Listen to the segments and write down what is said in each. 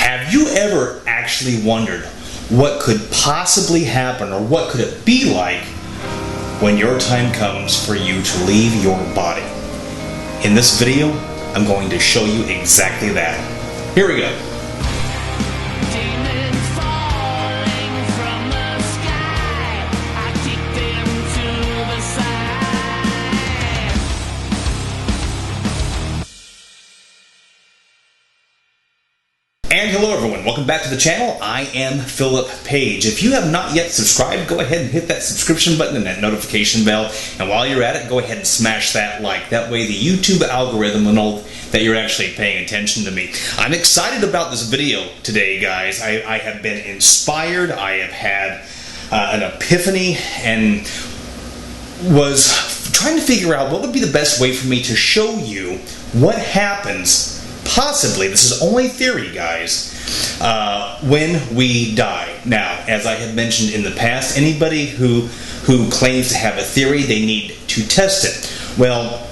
Have you ever actually wondered what could possibly happen, or what could it be like when your time comes for you to leave your body? In this video, I'm going to show you exactly that. Here we go. And hello everyone, welcome back to the channel. I am Philip Page. If you have not yet subscribed, go ahead and hit that subscription button and that notification bell. And while you're at it, go ahead and smash that like. That way the YouTube algorithm will know that you're actually paying attention to me. I'm excited about this video today, guys. I have been inspired. I have had an epiphany and was trying to figure out what would be the best way for me to show you what happens possibly, this is only theory, guys, when we die. Now, as I have mentioned in the past, anybody who claims to have a theory, they need to test it. Well,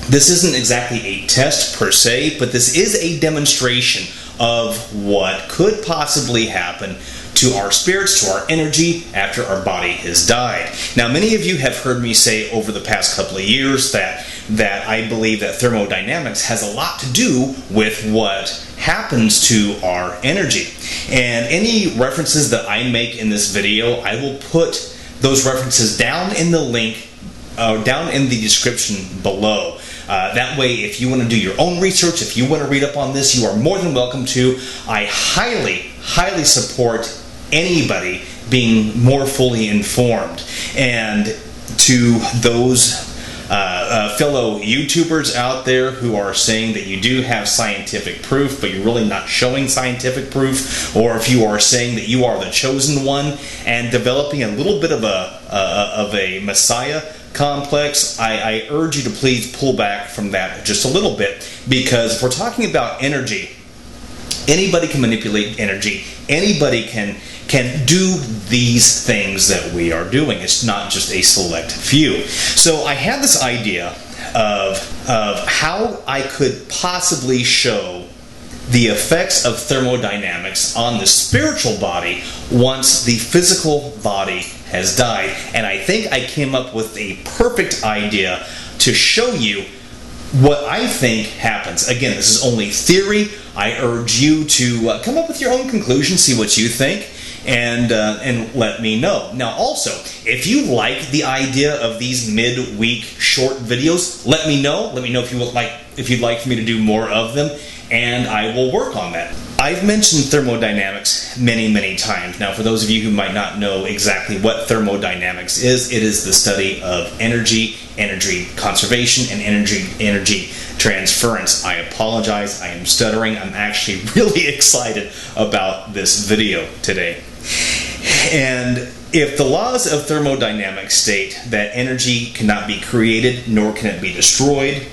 this isn't exactly a test per se, but this is a demonstration of what could possibly happen to our spirits, to our energy after our body has died. Now, many of you have heard me say over the past couple of years that I believe that thermodynamics has a lot to do with what happens to our energy. And any references that I make in this video, I will put those references down in the link, down in the description below. That way, if you want to do your own research, if you want to read up on this, you are more than welcome to. I highly support anybody being more fully informed. And to those fellow YouTubers out there who are saying that you do have scientific proof, but you're really not showing scientific proof, or if you are saying that you are the chosen one and developing a little bit of a messiah complex, I urge you to please pull back from that just a little bit, because if we're talking about energy, anybody can manipulate energy. Anybody can do these things that we are doing. It's not just a select few. So I had this idea of how I could possibly show the effects of thermodynamics on the spiritual body once the physical body has died. And I think I came up with a perfect idea to show you what I think happens. Again, this is only theory. I urge you to come up with your own conclusion, see what you think, and let me know. Now, also, if you like the idea of these mid-week short videos, let me know. Let me know if you'd like for me to do more of them, and I will work on that. I've mentioned thermodynamics many times. Now, for those of you who might not know exactly what thermodynamics is, it is the study of energy conservation, and energy transference. I apologize, I am stuttering. I'm actually really excited about this video today. And if the laws of thermodynamics state that energy cannot be created nor can it be destroyed,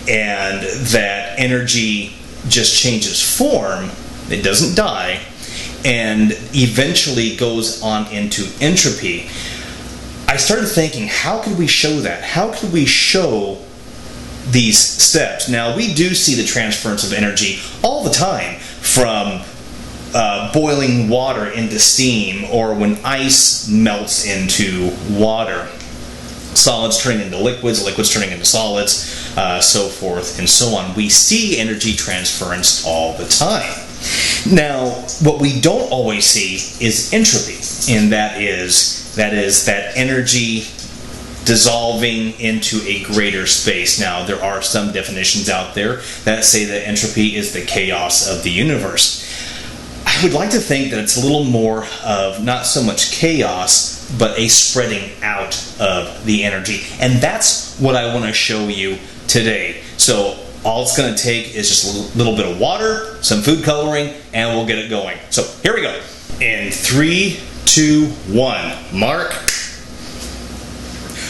and that energy just changes form, it doesn't die, and eventually goes on into entropy, I started thinking, how could we show that? How could we show these steps? Now, we do see the transference of energy all the time, from boiling water into steam, or when ice melts into water, solids turning into liquids, liquids turning into solids, so forth and so on. We see energy transference all the time. Now, what we don't always see is entropy, and that is that energy dissolving into a greater space. Now, there are some definitions out there that say that entropy is the chaos of the universe. I would like to think that it's a little more of not so much chaos, but a spreading out of the energy. And that's what I want to show you today. So all it's going to take is just a little bit of water, some food coloring, and we'll get it going. So here we go. In 3, 2, 1, mark.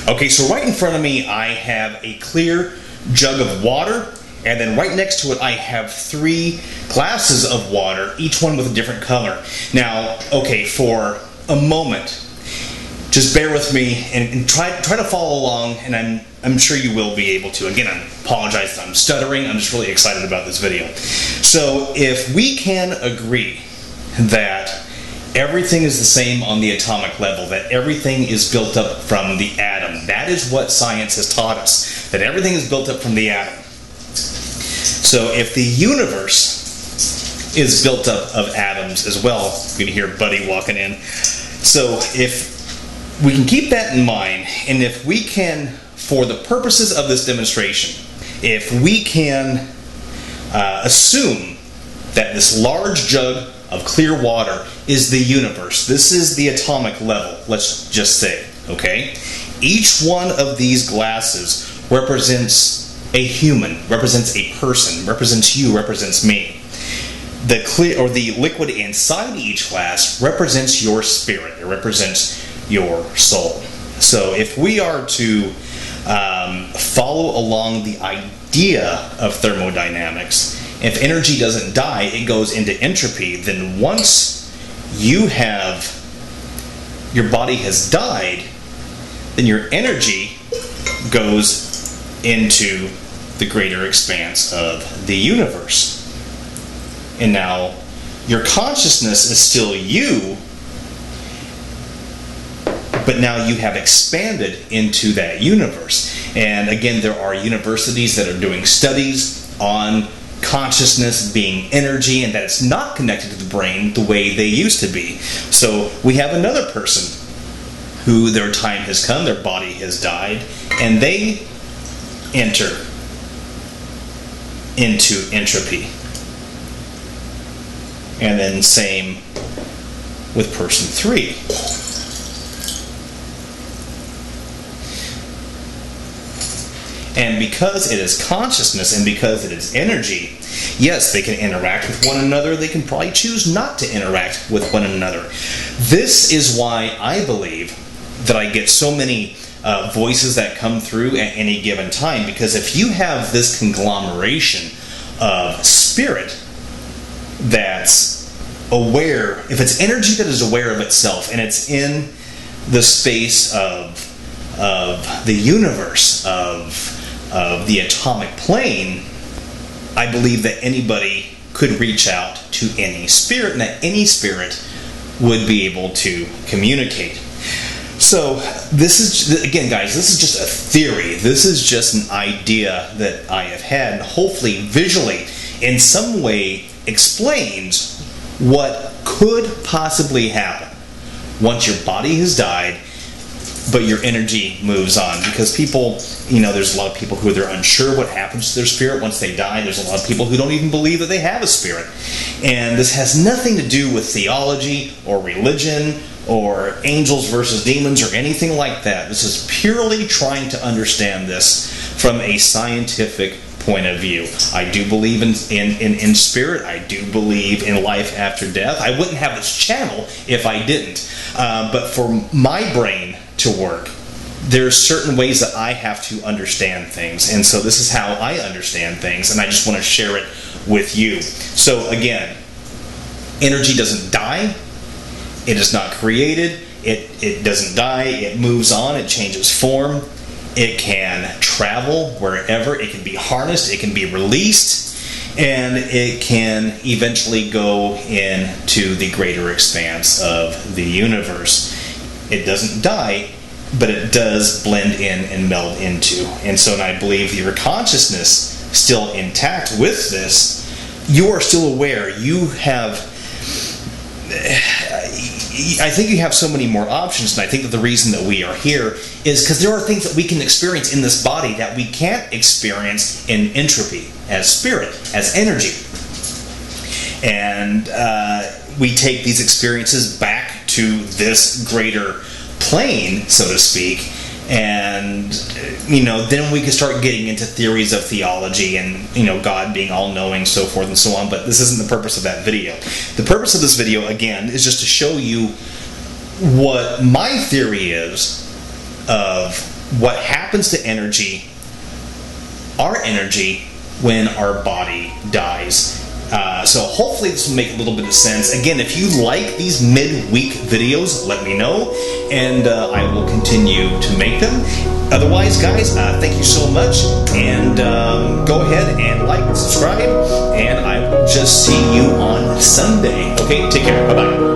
Okay, so right in front of me I have a clear jug of water, and then right next to it I have 3 glasses of water, each one with a different color. Now, okay, for a moment, just bear with me and try to follow along, and I'm sure you will be able to. Again, I apologize that I'm stuttering. I'm just really excited about this video. So if we can agree that everything is the same on the atomic level, that everything is built up from the atom, that is what science has taught us, that everything is built up from the atom. So if the universe is built up of atoms as well, you can hear Buddy walking in. So if we can keep that in mind, and if we can, for the purposes of this demonstration, if we can assume that this large jug of clear water is the universe, this is the atomic level, let's just say, okay? Each one of these glasses represents a human, represents a person, represents you, represents me. The clear, or the liquid inside each glass, represents your spirit. It represents your soul. So if we are to follow along the idea of thermodynamics, if energy doesn't die, it goes into entropy, then once your body has died, then your energy goes into the greater expanse of the universe. And now your consciousness is still you, but now you have expanded into that universe. And again, there are universities that are doing studies on consciousness being energy, and that it's not connected to the brain the way they used to be. So we have another person who their time has come, their body has died, and they enter into entropy. And then same with person 3. And because it is consciousness and because it is energy, yes, they can interact with one another. They can probably choose not to interact with one another. This is why I believe that I get so many voices that come through at any given time, because if you have this conglomeration of spirit that's aware, if it's energy that is aware of itself and it's in the space of the universe, of the atomic plane, I believe that anybody could reach out to any spirit, and that any spirit would be able to communicate. So this is, again guys, this is just a theory. This is just an idea that I have had, hopefully visually in some way explains what could possibly happen once your body has died, but your energy moves on. Because people, there's a lot of people who are unsure what happens to their spirit once they die. There's a lot of people who don't even believe that they have a spirit. And this has nothing to do with theology or religion or angels versus demons or anything like that. This is purely trying to understand this from a scientific point of view. I do believe in spirit. I do believe in life after death. I wouldn't have this channel if I didn't. But for my brain to work, there's certain ways that I have to understand things. And so this is how I understand things, and I just want to share it with you. So again, energy doesn't die. It is not created. It doesn't die. It moves on. It changes form. It can travel wherever. It can be harnessed. It can be released. And it can eventually go into the greater expanse of the universe. It doesn't die, but it does blend in and meld into. And so I believe your consciousness still intact with this. You are still aware. You have... I think you have so many more options, and I think that the reason that we are here is because there are things that we can experience in this body that we can't experience in entropy, as spirit, as energy. And we take these experiences back to this greater plane, so to speak, and then we can start getting into theories of theology and God being all-knowing, so forth and so on. But this isn't the purpose of that video. The purpose of this video, again, is just to show you what my theory is of what happens to energy, our energy, when our body dies. So hopefully this will make a little bit of sense. Again, if you like these midweek videos, let me know, and I will continue to make them. Otherwise, guys, thank you so much, and go ahead and like, subscribe, and I will just see you on Sunday. Okay, take care. Bye-bye.